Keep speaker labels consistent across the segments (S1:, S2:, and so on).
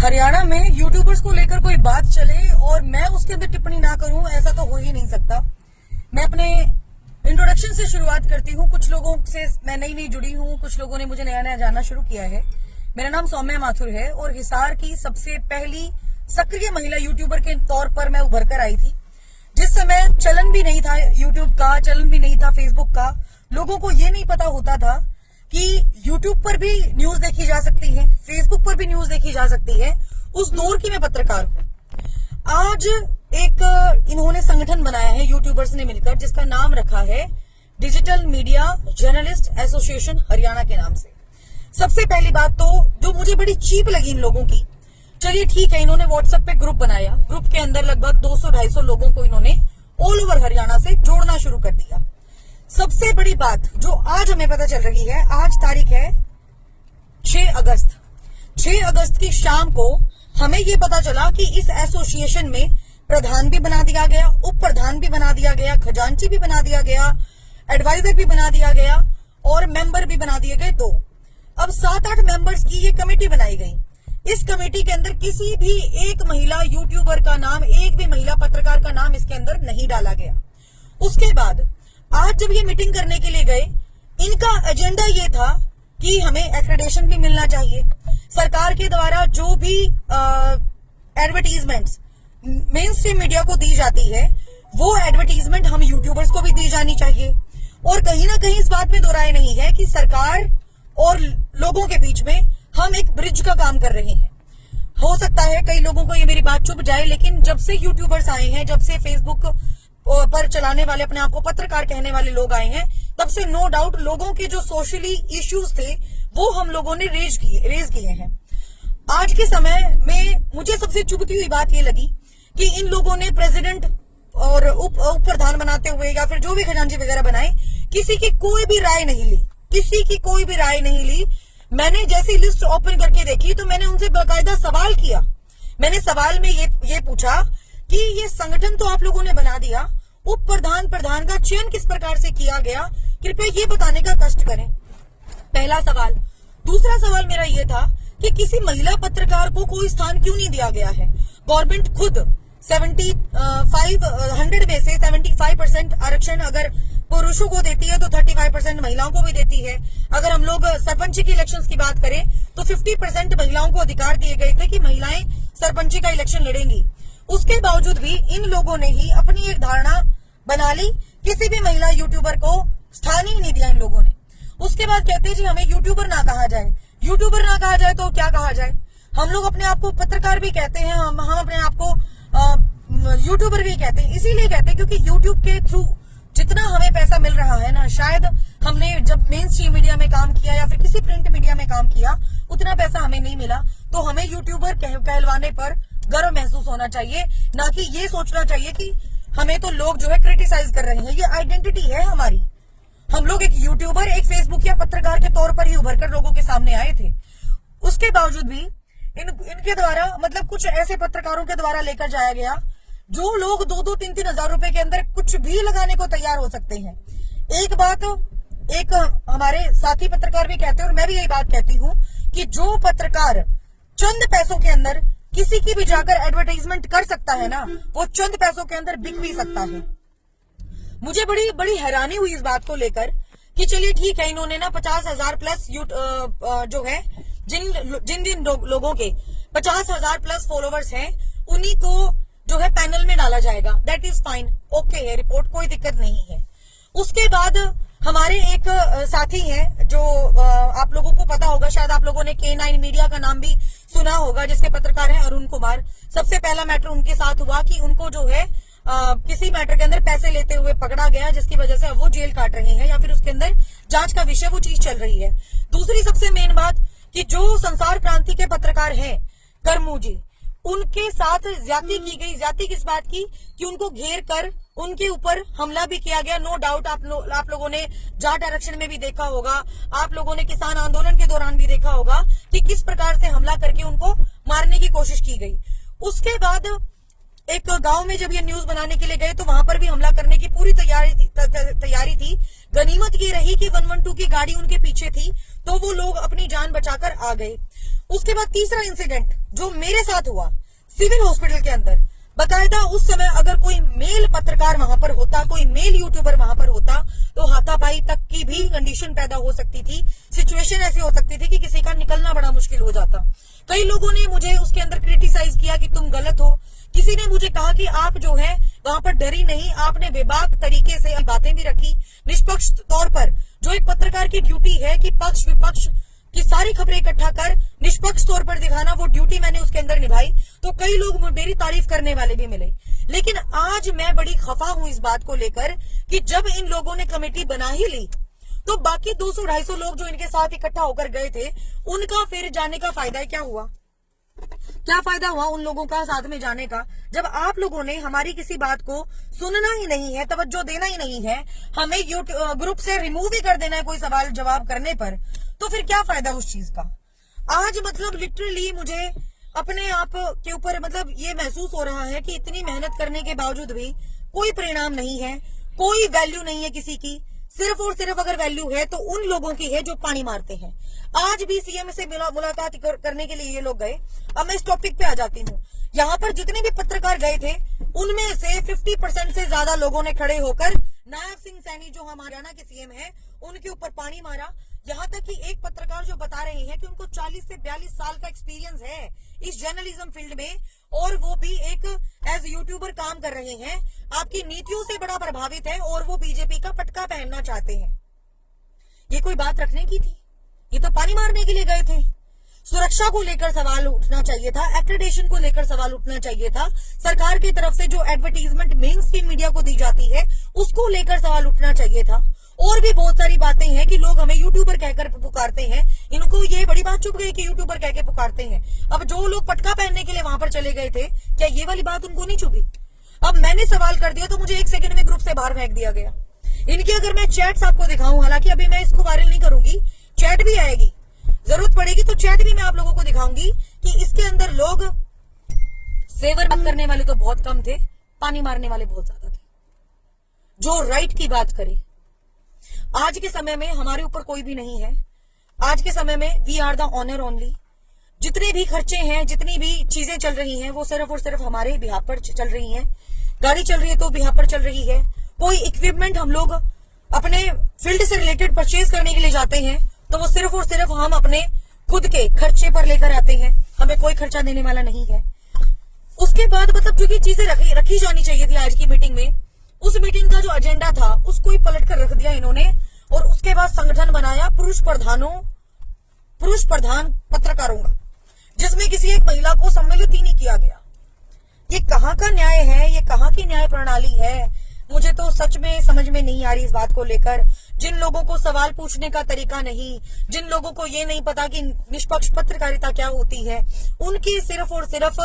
S1: हरियाणा में यूट्यूबर्स को लेकर कोई बात चले और मैं उसके अंदर टिप्पणी ना करूं, ऐसा तो हो ही नहीं सकता। मैं अपने इंट्रोडक्शन से शुरुआत करती हूं। कुछ लोगों से मैं नई जुड़ी हूं, कुछ लोगों ने मुझे नया नया जानना शुरू किया है। मेरा नाम सौम्या माथुर है और हिसार की सबसे पहली सक्रिय महिला यूट्यूबर के तौर पर मैं उभर कर आई थी। जिस समय चलन भी नहीं था यूट्यूब का, चलन भी नहीं था फेसबुक का, लोगों को ये नहीं पता होता था कि यूट्यूब पर भी न्यूज देखी जा सकती है, फेसबुक पर भी न्यूज देखी जा सकती है। उस दौर की मैं पत्रकार हूं। आज एक इन्होंने संगठन बनाया है यूट्यूबर्स ने मिलकर, जिसका नाम रखा है digital media journalist association Haryana के नाम से। सबसे पहली बात तो जो मुझे बड़ी चीप लगी इन लोगों की, चलिए ठीक है, इन्होंने व्हाट्सएप पे ग्रुप बनाया, ग्रुप के अंदर लगभग 200-250 लोगों को इन्होंने ऑल ओवर हरियाणा से जोड़ना शुरू कर दिया। सबसे बड़ी बात जो आज हमें पता चल रही है, आज तारीख है 6 अगस्त। 6 अगस्त की शाम को हमें ये पता चला कि इस एसोसिएशन में प्रधान भी बना दिया गया, उप प्रधान भी बना दिया गया, खजांची भी बना दिया गया, एडवाइजर भी बना दिया गया और मेंबर भी बना दिए गए 2। अब 7-8 मेंबर्स की ये कमेटी बनाई गई। इस कमेटी के अंदर किसी भी एक महिला यूट्यूबर का नाम, एक भी महिला पत्रकार का नाम इसके अंदर नहीं डाला गया। उसके बाद आज जब ये मीटिंग करने के लिए गए, इनका एजेंडा ये था कि हमें एक्रेडिटेशन भी मिलना चाहिए। सरकार के द्वारा जो भी एडवर्टीजमेंट्स मेन स्ट्रीम मीडिया को दी जाती है, वो एडवर्टीजमेंट हम यूट्यूबर्स को भी दी जानी चाहिए। और कहीं ना कहीं इस बात में दो राय नहीं है कि सरकार और लोगों के बीच में हम एक ब्रिज का काम कर रहे हैं। हो सकता है कई लोगों को ये मेरी बात चुभ जाए, लेकिन जब से यूट्यूबर्स आए हैं, जब से फेसबुक पर चलाने वाले, अपने आप को पत्रकार कहने वाले लोग आए हैं, तब से नो डाउट लोगों के जो सोशली इश्यूज थे वो हम लोगों ने रेज किए हैं। आज के समय में मुझे सबसे चुभती हुई बात ये लगी कि इन लोगों ने प्रेसिडेंट और उप प्रधान बनाते हुए या फिर जो भी खजांची वगैरह बनाए, किसी की कोई भी राय नहीं ली, किसी की कोई भी राय नहीं ली। मैंने जैसी लिस्ट ओपन करके देखी तो मैंने उनसे बाकायदा सवाल किया। मैंने सवाल में ये पूछा कि ये संगठन तो आप लोगों ने बना दिया, उप प्रधान प्रधान का चयन किस प्रकार से किया गया, कृपया ये बताने का कष्ट करें। पहला सवाल। दूसरा सवाल मेरा ये था कि किसी महिला पत्रकार को कोई स्थान क्यों नहीं दिया गया है। गवर्नमेंट खुद 100 में से 75% आरक्षण अगर पुरुषों को देती है तो 35% महिलाओं को भी देती है। अगर हम लोग सरपंच की इलेक्शंस की बात करें तो 50% महिलाओं को अधिकार दिए गए थे कि महिलाएं सरपंच का इलेक्शन लड़ेंगी। उसके बावजूद भी इन लोगों ने ही अपनी एक धारणा बना ली, किसी भी महिला यूट्यूबर को स्थान ही नहीं दिया इन लोगों ने। उसके बाद कहते हैं जी हमें यूट्यूबर ना कहा जाए। यूट्यूबर ना कहा जाए तो क्या कहा जाए? हम लोग अपने आप को पत्रकार भी कहते हैं, हम अपने आप को यूट्यूबर भी कहते हैं। इसीलिए कहते हैं क्योंकि यूट्यूब के थ्रू जितना हमें पैसा मिल रहा है ना, शायद हमने जब मेन स्ट्रीम मीडिया में काम किया या फिर किसी प्रिंट मीडिया में काम किया, उतना पैसा हमें नहीं मिला। तो हमें यूट्यूबर कहलवाने पर गर्व महसूस होना चाहिए, ना कि ये सोचना चाहिए कि हमें तो लोग जो है क्रिटिसाइज कर रहे हैं। ये आइडेंटिटी है हमारी। हम लोग एक यूट्यूबर, एक फेसबुक या पत्रकार के तौर पर ही उभर कर लोगों के सामने आए थे। उसके बावजूद भी इनके द्वारा, मतलब कुछ ऐसे पत्रकारों के द्वारा लेकर जाया गया जो लोग 2-2, 3-3 हजार रुपए के अंदर कुछ भी लगाने को तैयार हो सकते हैं। एक बात एक हमारे साथी पत्रकार भी कहते हैं और मैं भी यही बात कहती हूँ कि जो पत्रकार चंद पैसों के अंदर किसी की भी जाकर एडवर्टाइजमेंट कर सकता है ना, वो चंद पैसों के अंदर बिक भी सकता है। मुझे बड़ी हैरानी हुई इस बात को लेकर कि चलिए ठीक है, इन्होंने ना 50,000 प्लस जो है जिन लोगों के 50,000 प्लस फॉलोवर्स हैं, उन्हीं को जो है पैनल में डाला जाएगा। दैट इज फाइन, ओके है रिपोर्ट, कोई दिक्कत नहीं है। उसके बाद हमारे एक साथी हैं जो आप लोगों को पता होगा, शायद आप लोगों ने K9 मीडिया का नाम भी सुना होगा, जिसके पत्रकार हैं अरुण कुमार। सबसे पहला मैटर उनके साथ हुआ कि उनको जो है किसी मैटर के अंदर पैसे लेते हुए पकड़ा गया, जिसकी वजह से अब वो जेल काट रहे हैं या फिर उसके अंदर जांच का विषय वो चीज चल रही है। दूसरी सबसे मेन बात कि जो संसार क्रांति के पत्रकार हैं करमू जी, उनके साथ ज्यादती की गई। ज्यादती किस बात की कि उनको घेर कर उनके ऊपर हमला भी किया गया। नो डाउट आप लोगों ने जाट आरक्षण में भी देखा होगा, आप लोगों ने किसान आंदोलन के दौरान भी देखा होगा कि किस प्रकार से हमला करके उनको मारने की कोशिश की गई। उसके बाद एक गांव में जब ये न्यूज बनाने के लिए गए तो वहां पर भी हमला करने की पूरी तैयारी थी। गनीमत ये रही कि 112 की गाड़ी उनके पीछे थी, तो वो लोग अपनी जान बचाकर आ गए। उसके बाद तीसरा इंसिडेंट जो मेरे साथ हुआ सिविल हॉस्पिटल के अंदर, बकायदा उस समय अगर कोई मेल पत्रकार वहां पर होता, कोई मेल यूट्यूबर वहां पर होता, तो हाथापाई तक की भी कंडीशन पैदा हो सकती थी। सिचुएशन ऐसी हो सकती थी कि किसी का निकलना बड़ा मुश्किल हो जाता। कई लोगों ने मुझे उसके अंदर क्रिटिसाइज किया कि तुम गलत हो। किसी ने मुझे कहा कि आप जो है वहां पर डरी नहीं, आपने बेबाक तरीके से बातें भी रखी। निष्पक्ष तौर पर जो एक पत्रकार की ड्यूटी है कि पक्ष विपक्ष की सारी खबरें इकट्ठा कर निष्पक्ष तौर पर दिखाना, वो ड्यूटी मैंने उसके अंदर निभाई। तो कई लोग मेरी तारीफ करने वाले भी मिले। लेकिन आज मैं बड़ी खफा हूं इस बात को लेकर कि जब इन लोगों ने कमेटी बना ही ली, तो बाकी 200-250 लोग जो इनके साथ इकट्ठा होकर गए थे, उनका फिर जाने का फायदा क्या हुआ? क्या फायदा हुआ उन लोगों का साथ में जाने का, जब आप लोगों ने हमारी किसी बात को सुनना ही नहीं है, तवज्जो देना ही नहीं है, हमें ग्रुप से रिमूव ही कर देना है कोई सवाल जवाब करने पर, तो फिर क्या फायदा उस चीज का? आज मतलब लिटरली मुझे अपने आप के ऊपर मतलब ये महसूस हो रहा है कि इतनी मेहनत करने के बावजूद भी कोई परिणाम नहीं है, कोई वैल्यू नहीं है किसी की। सिर्फ और सिर्फ अगर वैल्यू है तो उन लोगों की है जो पानी मारते हैं। आज भी सीएम से मुलाकात करने के लिए ये लोग गए। अब मैं इस टॉपिक पे आ जाती हूँ। यहाँ पर जितने भी पत्रकार गए थे, उनमें से 50% से ज्यादा लोगों ने खड़े होकर नायब सिंह सैनी जो हमारे हरियाणा के सीएम है, उनके ऊपर पानी मारा। यहाँ तक कि एक पत्रकार जो बता रहे हैं कि उनको 40 से 42 साल का एक्सपीरियंस है इस जर्नलिज्म फील्ड में, और वो भी एक एज यूट्यूबर काम कर रहे हैं, आपकी नीतियों से बड़ा प्रभावित है और वो बीजेपी का पटका पहनना चाहते हैं। ये कोई बात रखने की थी? ये तो पानी मारने के लिए गए थे। सुरक्षा को लेकर सवाल उठना चाहिए था, एक्रेडिटेशन को लेकर सवाल उठना चाहिए था, सरकार की तरफ से जो एडवर्टीजमेंट मेन स्ट्रीम मीडिया को दी जाती है उसको लेकर सवाल उठना चाहिए था। और भी बहुत सारी बातें हैं कि लोग हमें यूट्यूबर कहकर पुकारते हैं, इनको ये बड़ी बात चुप गई कि यूट्यूबर कह के पुकारते हैं। अब जो लोग पटका पहनने के लिए वहां पर चले गए थे, क्या ये वाली बात उनको नहीं चुभी? अब मैंने सवाल कर दिया तो मुझे 1 सेकंड में ग्रुप से बाहर फेंक दिया गया। इनकी अगर मैं चैट्स आपको दिखाऊं, हालांकि अभी मैं इसको वायरल नहीं करूंगी, चैट भी आएगी, जरूरत पड़ेगी तो चैट भी मैं आप लोगों को दिखाऊंगी कि इसके अंदर लोग फेवर बात करने वाले तो बहुत कम थे, पानी मारने वाले बहुत ज्यादा थे। जो राइट की बात करे, आज के समय में हमारे ऊपर कोई भी नहीं है। आज के समय में we are the owner only. जितने भी खर्चे हैं, जितनी भी चीजें चल रही हैं, वो सिर्फ और सिर्फ हमारे बिहाफ पर चल रही हैं। गाड़ी चल रही है तो बिहाफ पर चल रही है। कोई इक्विपमेंट हम लोग अपने फील्ड से रिलेटेड परचेज करने के लिए जाते हैं तो वो सिर्फ और सिर्फ हम अपने खुद के खर्चे पर लेकर आते हैं, हमें कोई खर्चा देने वाला नहीं है। उसके बाद मतलब जो चीजें रखी जानी चाहिए थी आज की मीटिंग में, उस मीटिंग का जो एजेंडा था उसको ही पलट कर रख दिया इन्होंने, और उसके बाद संगठन बनाया पुरुष प्रधान पत्रकारों का, जिसमें किसी एक महिला को सम्मिलित ही नहीं किया गया। ये कहाँ का न्याय है? ये कहाँ की न्याय प्रणाली है? मुझे तो सच में समझ में नहीं आ रही इस बात को लेकर। जिन लोगों को सवाल पूछने का तरीका नहीं, जिन लोगों को ये नहीं पता कि निष्पक्ष पत्रकारिता क्या होती है, उनकी सिर्फ और सिर्फ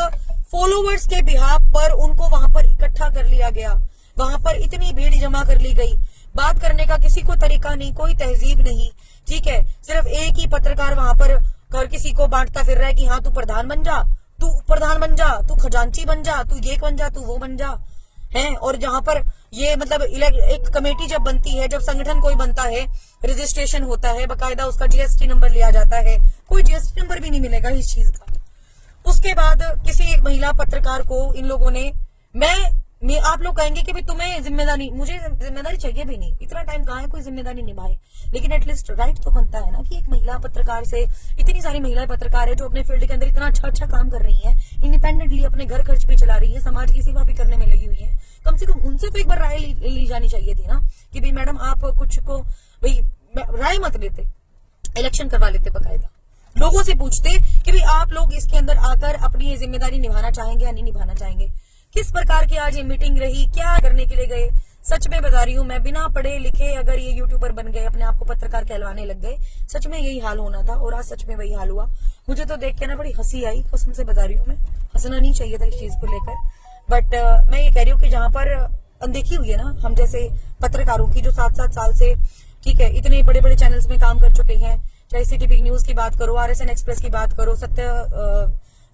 S1: फॉलोवर्स के बिहाफ पर उनको वहां पर इकट्ठा कर लिया गया। वहां पर इतनी भीड़ जमा कर ली गई, बात करने का किसी को तरीका नहीं, कोई तहजीब नहीं। ठीक है, सिर्फ एक ही पत्रकार वहां पर हर किसी को बांटता फिर रहा है कि हाँ तू प्रधान बन जा, तू खजांची बन जा, तू ये बन जा, तू वो बन जा है। और जहां पर ये मतलब एक कमेटी जब बनती है, जब संगठन कोई बनता है, रजिस्ट्रेशन होता है, बकायदा उसका जीएसटी नंबर लिया जाता है, कोई जीएसटी नंबर भी नहीं मिलेगा इस चीज का। उसके बाद किसी एक महिला पत्रकार को इन लोगों ने, आप लोग कहेंगे कि भाई तुम्हें जिम्मेदारी, मुझे जिम्मेदारी चाहिए भी नहीं, इतना टाइम कहाँ है कोई जिम्मेदारी निभाए, लेकिन एटलीस्ट राइट तो बनता है ना कि एक महिला पत्रकार से, इतनी सारी महिलाएं पत्रकार है जो अपने फील्ड के अंदर इतना अच्छा काम कर रही है, इंडिपेंडेंटली अपने घर खर्च भी चला रही है, समाज की सेवा भी करने में लगी हुई है, कम से कम उनसे तो एक बार राय ली जानी चाहिए थी ना कि भाई मैडम आप कुछ को भाई राय मत लेते, इलेक्शन करवा लेते, बकायदा लोगों से पूछते कि भाई आप लोग इसके अंदर आकर अपनी ये जिम्मेदारी निभाना चाहेंगे या नहीं निभाना चाहेंगे। किस प्रकार की आज ये मीटिंग रही, क्या करने के लिए गए? सच में बता रही हूँ मैं, बिना पढ़े लिखे अगर ये यूट्यूबर बन गए, अपने आप को पत्रकार कहलवाने लग गए, सच में यही हाल होना था और आज सच में वही हाल हुआ। मुझे तो देख के ना बड़ी हंसी आई, कसम से बता रही हूँ मैं, हंसना नहीं चाहिए था इस चीज को लेकर, बट मैं ये कह रही हूँ कि जहाँ पर अनदेखी हुई है ना हम जैसे पत्रकारों की, जो 7-7 साल से ठीक है इतने बड़े बड़े चैनल्स में काम कर चुके हैं, चाहे सिटी न्यूज की बात करो, RSN एक्सप्रेस की बात करो,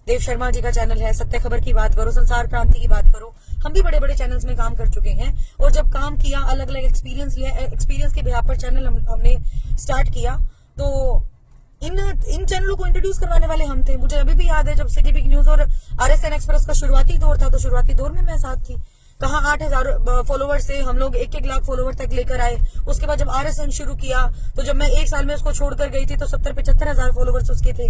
S1: देव शर्मा जी का चैनल है, सत्य खबर की बात करो, संसार क्रांति की बात करो, हम भी बड़े बड़े चैनल्स में काम कर चुके हैं। और जब काम किया, अलग अलग एक्सपीरियंस लिया, एक्सपीरियंस के बिहाफ पर चैनल हमने स्टार्ट किया, तो इन चैनलों को इंट्रोड्यूस करवाने वाले हम थे। मुझे अभी भी याद है जब सिटी बिग न्यूज और RSN एक्सप्रेस का शुरुआती दौर था, तो शुरुआती दौर में मैं साथ थी। कहाँ 8,000 फॉलोवर से हम लोग 1-1 लाख फॉलोवर तक लेकर आए। उसके बाद जब RSN शुरू किया, तो जब मैं 1 साल में उसको छोड़कर गई थी तो 70-75 हजार फॉलोवर्स उसके थे।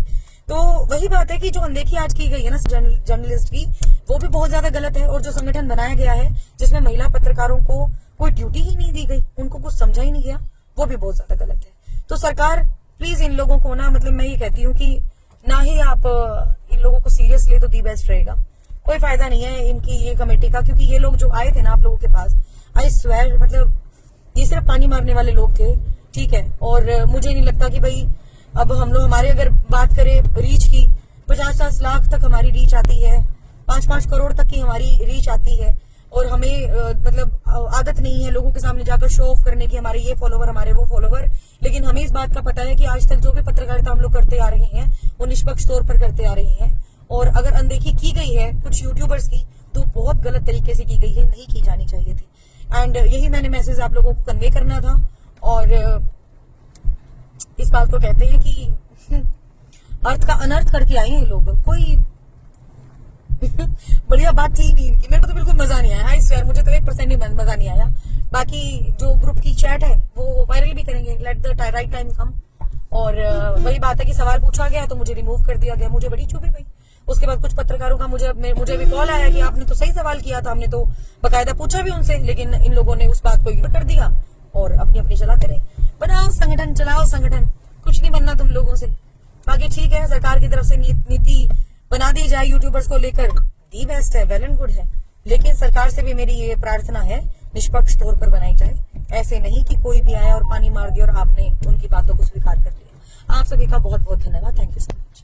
S1: तो वही बात है कि जो अनदेखी आज की गई है ना जर्नलिस्ट की, वो भी बहुत ज्यादा गलत है। और जो संगठन बनाया गया है जिसमें महिला पत्रकारों को कोई ड्यूटी ही नहीं दी गई, उनको कुछ समझा ही नहीं गया, वो भी बहुत ज्यादा गलत है। तो सरकार प्लीज इन लोगों को ना, मतलब मैं ये कहती हूँ कि ना ही आप इन लोगों को सीरियस ले तो दी बेस्ट रहेगा। कोई फायदा नहीं है इनकी ये कमेटी का, क्योंकि ये लोग जो आए थे ना आप लोगों के पास, आई स्वेयर, मतलब ये सिर्फ पानी मारने वाले लोग थे, ठीक है। और मुझे नहीं लगता कि भाई अब हम लोग, हमारे अगर बात करें रीच की, 50-50 लाख तक हमारी रीच आती है, 5-5 करोड़ तक की हमारी रीच आती है। और हमें मतलब आदत नहीं है लोगों के सामने जाकर शो ऑफ करने की, हमारे ये फॉलोवर, हमारे वो फॉलोवर। लेकिन हमें इस बात का पता है कि आज तक जो भी पत्रकारिता हम लोग करते आ रहे हैं वो निष्पक्ष तौर पर करते आ रहे हैं। और अगर अनदेखी की गई है कुछ यूट्यूबर्स की, तो बहुत गलत तरीके से की गई है, नहीं की जानी चाहिए थी। एंड यही मैंने मैसेज आप लोगों को कन्वे करना था। और इस बात को कहते हैं कि अर्थ का अनर्थ करके आए हैं ये लोग। कोई बढ़िया बात थी नहीं इनकी, मेरे को तो बिल्कुल मजा नहीं आया। आई स्वेयर, मुझे तो 1% भी मजा नहीं आया। बाकी जो ग्रुप की चैट है वो वायरल भी करेंगे, लेट द राइट टाइम कम। और वही बात है कि सवाल पूछा गया तो मुझे रिमूव कर दिया गया, मुझे बड़ी चुभी भाई। उसके बाद कुछ पत्रकारों का मुझे भी कॉल आया कि आपने तो सही सवाल किया था, हमने तो बकायदा पूछा भी उनसे, लेकिन इन लोगों ने उस बात को इग्नोर कर दिया और अपनी अपनी चलाते रहे। बनाओ संगठन, चलाओ संगठन, कुछ नहीं बनना तुम लोगों से। बाकी ठीक है, सरकार की तरफ से नीति बना दी जाए यूट्यूबर्स को लेकर, दी बेस्ट है, वेल एंड गुड है। लेकिन सरकार से भी मेरी ये प्रार्थना है, निष्पक्ष तौर पर बनाई जाए। ऐसे नहीं कि कोई भी आया और पानी मार दिया और आपने उनकी बातों को स्वीकार कर लिया। आप सभी का बहुत बहुत धन्यवाद। Thank you so much.